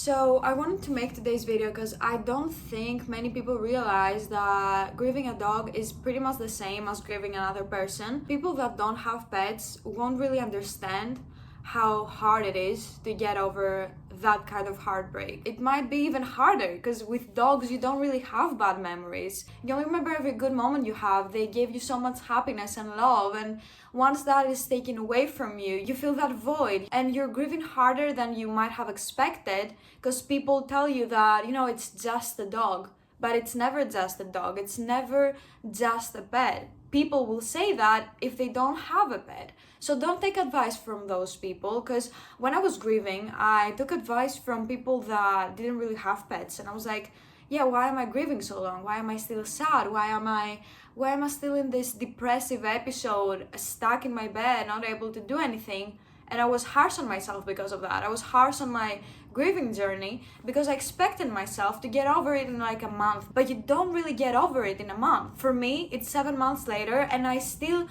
So I wanted to make today's video because I don't think many people realize that grieving a dog is pretty much the same as grieving another person. People that don't have pets won't really understand how hard it is to get over that kind of heartbreak. It might be even harder because with dogs you don't really have bad memories. You only remember every good moment you have. They gave you so much happiness and love, and once that is taken away from you, you feel that void and you're grieving harder than you might have expected because people tell you that, it's just a dog. But it's never just a dog. It's never just a pet. People will say that if they don't have a pet. So don't take advice from those people, because when I was grieving, I took advice from people that didn't really have pets, and I was like, yeah, why am I grieving so long? Why am I still sad? Why am I still in this depressive episode, stuck in my bed, not able to do anything? And I was harsh on myself because of that. I was harsh on my grieving journey because I expected myself to get over it in like a month. But you don't really get over it in a month. For me, it's 7 months later and I still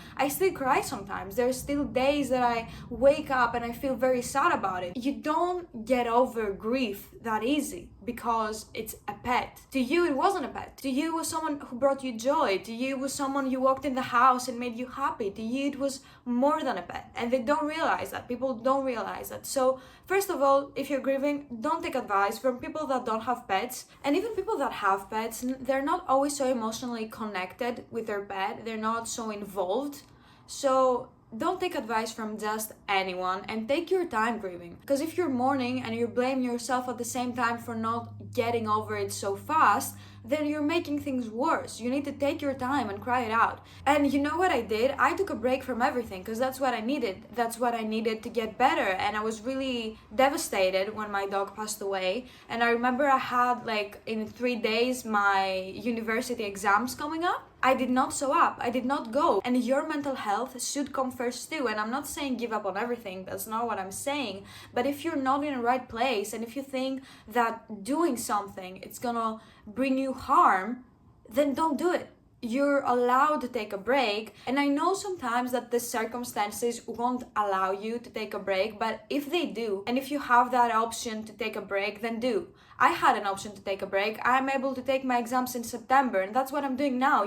cry sometimes. There's still days that I wake up and I feel very sad about it. You don't get over grief that easy because it's a pet. To you, it wasn't a pet. To you, it was someone who brought you joy. To you, it was someone you walked in the house and made you happy. To you, it was more than a pet. And they don't realize that. People don't realize that. So, first of all, if you're grieving, don't take advice from people that don't have pets. And even people that have pets, they're not always so emotionally connected with their pet. They're not so involved. So, don't take advice from just anyone and take your time grieving. Because if you're mourning and you're blaming yourself at the same time for not getting over it so fast, then you're making things worse. You need to take your time and cry it out. And you know what I did? I took a break from everything because that's what I needed. That's what I needed to get better. And I was really devastated when my dog passed away. And I remember I had in 3 days my university exams coming up. I did not show up. I did not go. And your mental health should come first too. And I'm not saying give up on everything. That's not what I'm saying. But if you're not in the right place and if you think that doing something it's gonna bring you harm, then don't do it. You're allowed to take a break. And I know sometimes that the circumstances won't allow you to take a break, but if they do, and if you have that option to take a break, then do. I had an option to take a break. I'm able to take my exams in September, and that's what I'm doing now.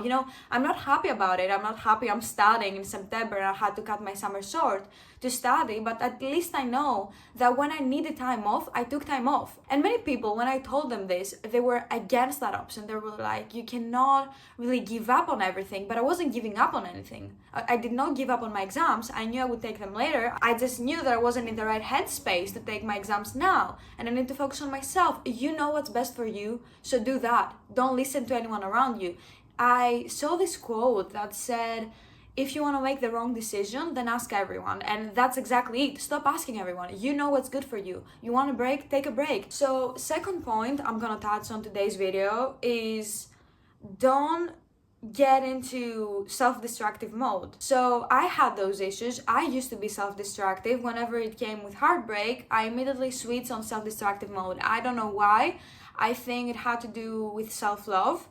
I'm not happy about it. I'm not happy I'm studying in September and I had to cut my summer short to study, but at least I know that when I needed time off, I took time off. And many people, when I told them this, they were against that option. They were like, you cannot really give up on everything, but I wasn't giving up on anything. I did not give up on my exams. I knew I would take them later. I just knew that I wasn't in the right headspace to take my exams now, and I need to focus on myself. You know what's best for you, so do that. Don't listen to anyone around you. I saw this quote that said, if you want to make the wrong decision, then ask everyone. And that's exactly it. Stop asking everyone. You know what's good for you. You want a break? Take a break. So, second point I'm gonna touch on today's video is don't get into self-destructive mode. So I had those issues. I used to be self-destructive. Whenever it came with heartbreak, I immediately switched on self-destructive mode. I don't know why. I think it had to do with self-love.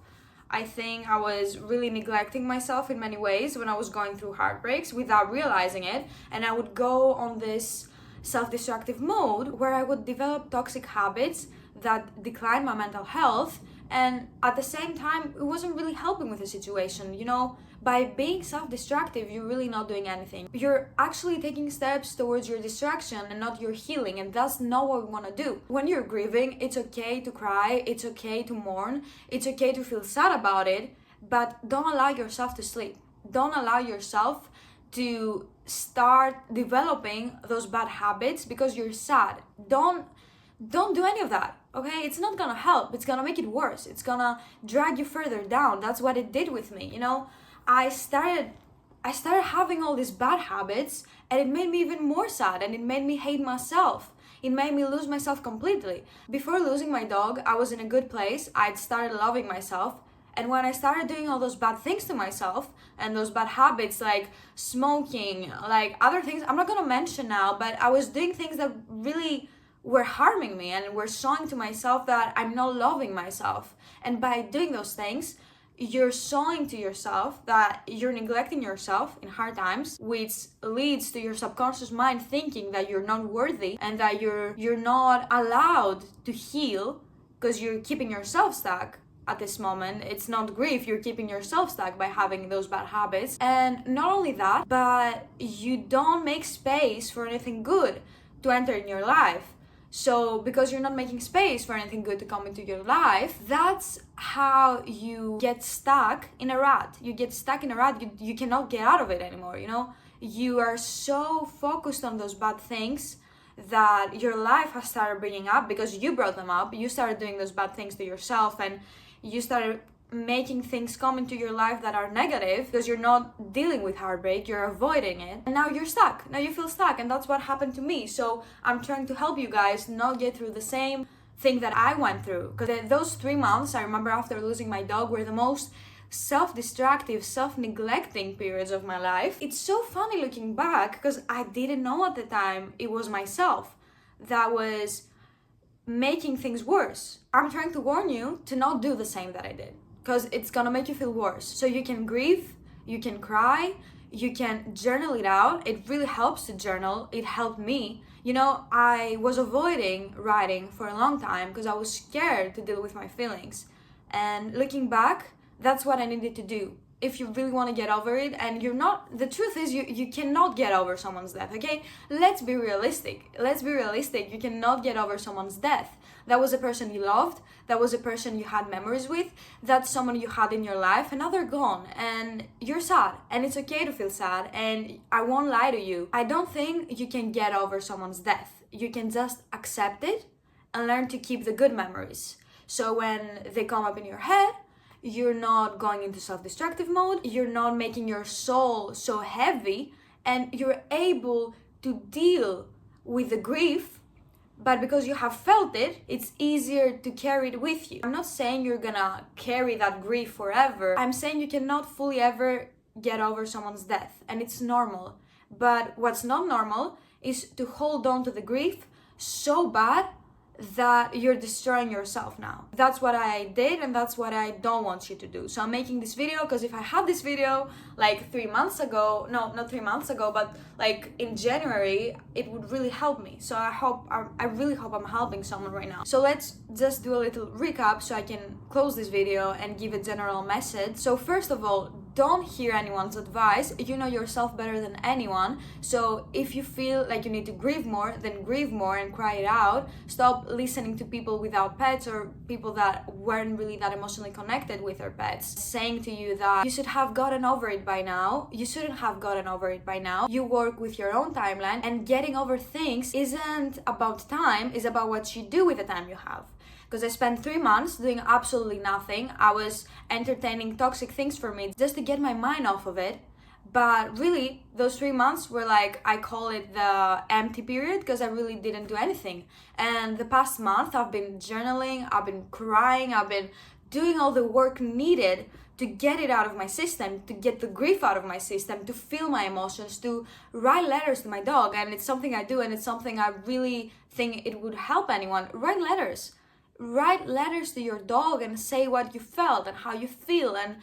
I think I was really neglecting myself in many ways when I was going through heartbreaks without realizing it. And I would go on this self-destructive mode where I would develop toxic habits that decline my mental health. And at the same time, it wasn't really helping with the situation. By being self-destructive, you're really not doing anything. You're actually taking steps towards your distraction and not your healing, and that's not what we want to do. When you're grieving, it's okay to cry, it's okay to mourn, it's okay to feel sad about it, but don't allow yourself to sleep. Don't allow yourself to start developing those bad habits because you're sad. Don't do any of that, okay? It's not gonna help. It's gonna make it worse. It's gonna drag you further down. That's what it did with me. I started having all these bad habits, and it made me even more sad, and it made me hate myself. It made me lose myself completely. Before losing my dog, I was in a good place. I'd started loving myself. And when I started doing all those bad things to myself and those bad habits like smoking, like other things I'm not gonna mention now, but I was doing things that really were harming me and were showing to myself that I'm not loving myself. And by doing those things, you're showing to yourself that you're neglecting yourself in hard times, which leads to your subconscious mind thinking that you're not worthy and that you're not allowed to heal because you're keeping yourself stuck. At this moment, it's not grief, you're keeping yourself stuck by having those bad habits. And not only that, but you don't make space for anything good to enter in your life. So because you're not making space for anything good to come into your life, that's how you get stuck in a rut. You get stuck in a rut, you cannot get out of it anymore, you know? You are so focused on those bad things that your life has started bringing up because you brought them up. You started doing those bad things to yourself, and you started making things come into your life that are negative because you're not dealing with heartbreak, you're avoiding it, and now you're stuck. Now you feel stuck, and that's what happened to me. So I'm trying to help you guys not get through the same thing that I went through, because those 3 months, I remember after losing my dog, were the most self-destructive, self-neglecting periods of my life. It's so funny looking back because I didn't know at the time it was myself that was making things worse. I'm trying to warn you to not do the same that I did, because it's gonna make you feel worse. So you can grieve, you can cry, you can journal it out. It really helps to journal. It helped me. You know, I was avoiding writing for a long time because I was scared to deal with my feelings. And looking back, that's what I needed to do. If you really want to get over it, and you're not, the truth is you cannot get over someone's death, okay? Let's be realistic. You cannot get over someone's death. That was a person you loved, that was a person you had memories with, that's someone you had in your life, and now they're gone, and you're sad, and it's okay to feel sad, and I won't lie to you. I don't think you can get over someone's death. You can just accept it and learn to keep the good memories. So when they come up in your head, you're not going into self-destructive mode, you're not making your soul so heavy, and you're able to deal with the grief, but because you have felt it, it's easier to carry it with you. I'm not saying you're gonna carry that grief forever. I'm saying you cannot fully ever get over someone's death, and it's normal. But what's not normal is to hold on to the grief so bad that you're destroying yourself now. That's what I did, and that's what I don't want you to do. So I'm making this video because if I had this video like 3 months ago, no, not 3 months ago, but like in January, it would really help me. So I really hope I'm helping someone right now. So let's just do a little recap so I can close this video and give a general message. So first of all, don't hear anyone's advice. You know yourself better than anyone. So if you feel like you need to grieve more, then grieve more and cry it out. Stop listening to people without pets or people that weren't really that emotionally connected with their pets saying to you that you should have gotten over it by now. You shouldn't have gotten over it by now. You work with your own timeline, and getting over things isn't about time, it's about what you do with the time you have. Because I spent 3 months doing absolutely nothing. I was entertaining toxic things for me just to get my mind off of it. But really, those 3 months were like, I call it the empty period, because I really didn't do anything. And the past month, I've been journaling, I've been crying, I've been doing all the work needed to get it out of my system, to get the grief out of my system, to feel my emotions, to write letters to my dog. And it's something I do, and it's something I really think it would help anyone. Write letters. Write letters to your dog and say what you felt and how you feel, and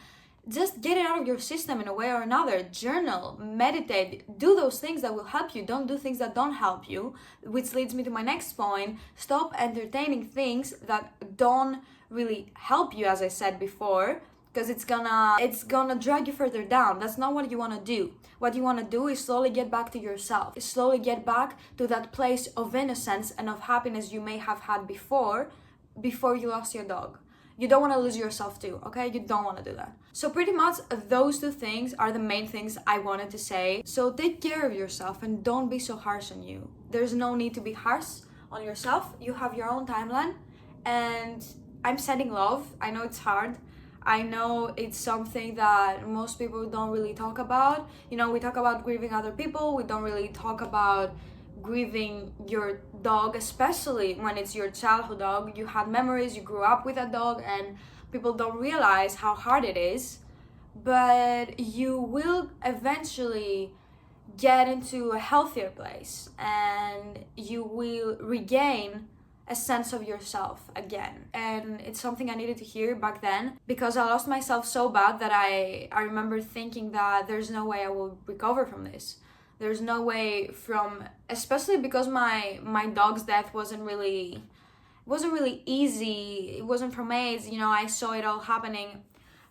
just get it out of your system in a way or another. Journal, meditate, do those things that will help you. Don't do things that don't help you, which leads me to my next point. Stop entertaining things that don't really help you, as I said before, because it's gonna drag you further down. That's not what you want to do. What you want to do is slowly get back to yourself, slowly get back to that place of innocence and of happiness you may have had before you lost your dog. You don't want to lose yourself too, okay? You don't want to do that. So pretty much those two things are the main things I wanted to say. So take care of yourself and don't be so harsh on you. There's no need to be harsh on yourself. You have your own timeline, and I'm sending love. I know it's hard. I know it's something that most people don't really talk about. You know, we talk about grieving other people. We don't really talk about grieving your dog, especially when it's your childhood dog. You had memories, you grew up with a dog, and people don't realize how hard it is. But you will eventually get into a healthier place, and you will regain a sense of yourself again. And it's something I needed to hear back then, because I lost myself so bad that I remember thinking that there's no way I will recover from this. There's no way from, especially because my dog's death wasn't really easy. It wasn't from AIDS, I saw it all happening.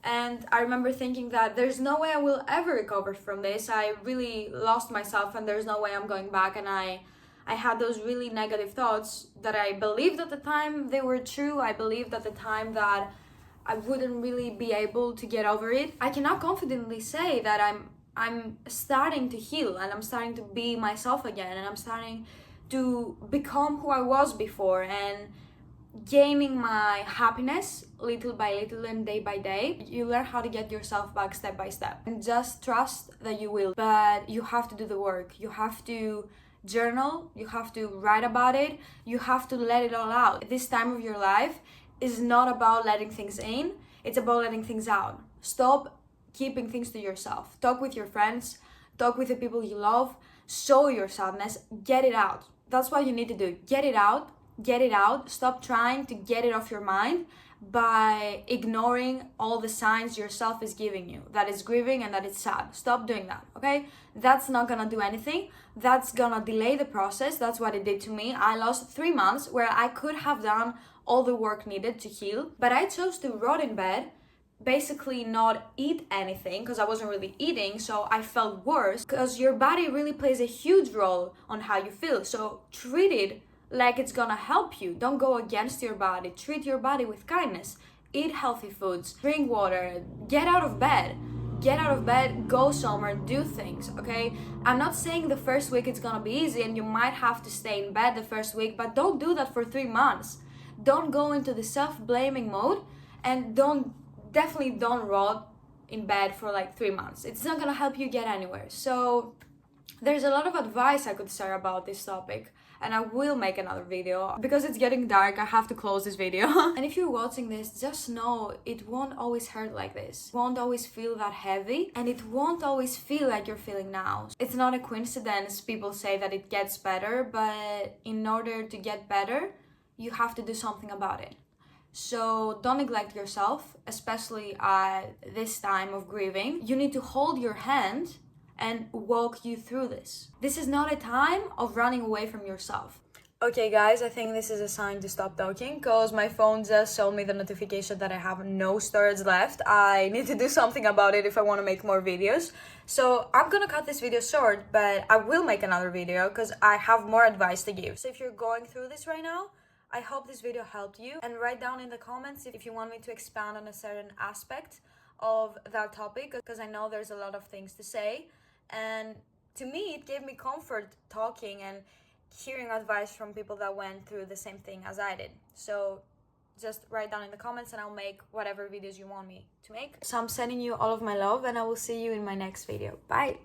And I remember thinking that there's no way I will ever recover from this. I really lost myself and there's no way I'm going back. And I had those really negative thoughts that I believed at the time they were true. I believed at the time that I wouldn't really be able to get over it. I cannot confidently say that I'm starting to heal and I'm starting to be myself again, and I'm starting to become who I was before and gaining my happiness little by little and day by day. You learn how to get yourself back step by step, and just trust that you will. But you have to do the work. You have to journal, you have to write about it, you have to let it all out. This time of your life is not about letting things in, it's about letting things out. Stop keeping things to yourself. Talk with your friends, talk with the people you love, show your sadness, get it out. That's what you need to do. Get it out. Stop trying to get it off your mind by ignoring all the signs yourself is giving you, that it's grieving and that it's sad. Stop doing that, okay? That's not gonna do anything. That's gonna delay the process. That's what it did to me. I lost 3 months where I could have done all the work needed to heal, but I chose to rot in bed, basically not eat anything because I wasn't really eating, so I felt worse, because your body really plays a huge role on how you feel. So treat it like it's gonna help you. Don't go against your body. Treat your body with kindness. Eat healthy foods, drink water, get out of bed, go somewhere, do things, okay? I'm not saying the first week it's gonna be easy and you might have to stay in bed the first week, but don't do that for 3 months. Don't go into the self-blaming mode, and definitely don't rot in bed for like 3 months. It's not gonna help you get anywhere. So there's a lot of advice I could share about this topic, and I will make another video. Because it's getting dark, I have to close this video. And if you're watching this, just know it won't always hurt like this. It won't always feel that heavy, and it won't always feel like you're feeling now. It's not a coincidence people say that it gets better, but in order to get better, you have to do something about it. So don't neglect yourself, especially at this time of grieving. You need to hold your hand and walk you through this. This is not a time of running away from yourself. Okay guys, I think this is a sign to stop talking, because my phone just showed me the notification that I have no storage left. I need to do something about it if I want to make more videos. So I'm gonna cut this video short, but I will make another video because I have more advice to give. So if you're going through this right now, I hope this video helped you, and write down in the comments if you want me to expand on a certain aspect of that topic, because I know there's a lot of things to say. And to me, it gave me comfort talking and hearing advice from people that went through the same thing as I did. So just write down in the comments and I'll make whatever videos you want me to make. So I'm sending you all of my love, and I will see you in my next video. Bye!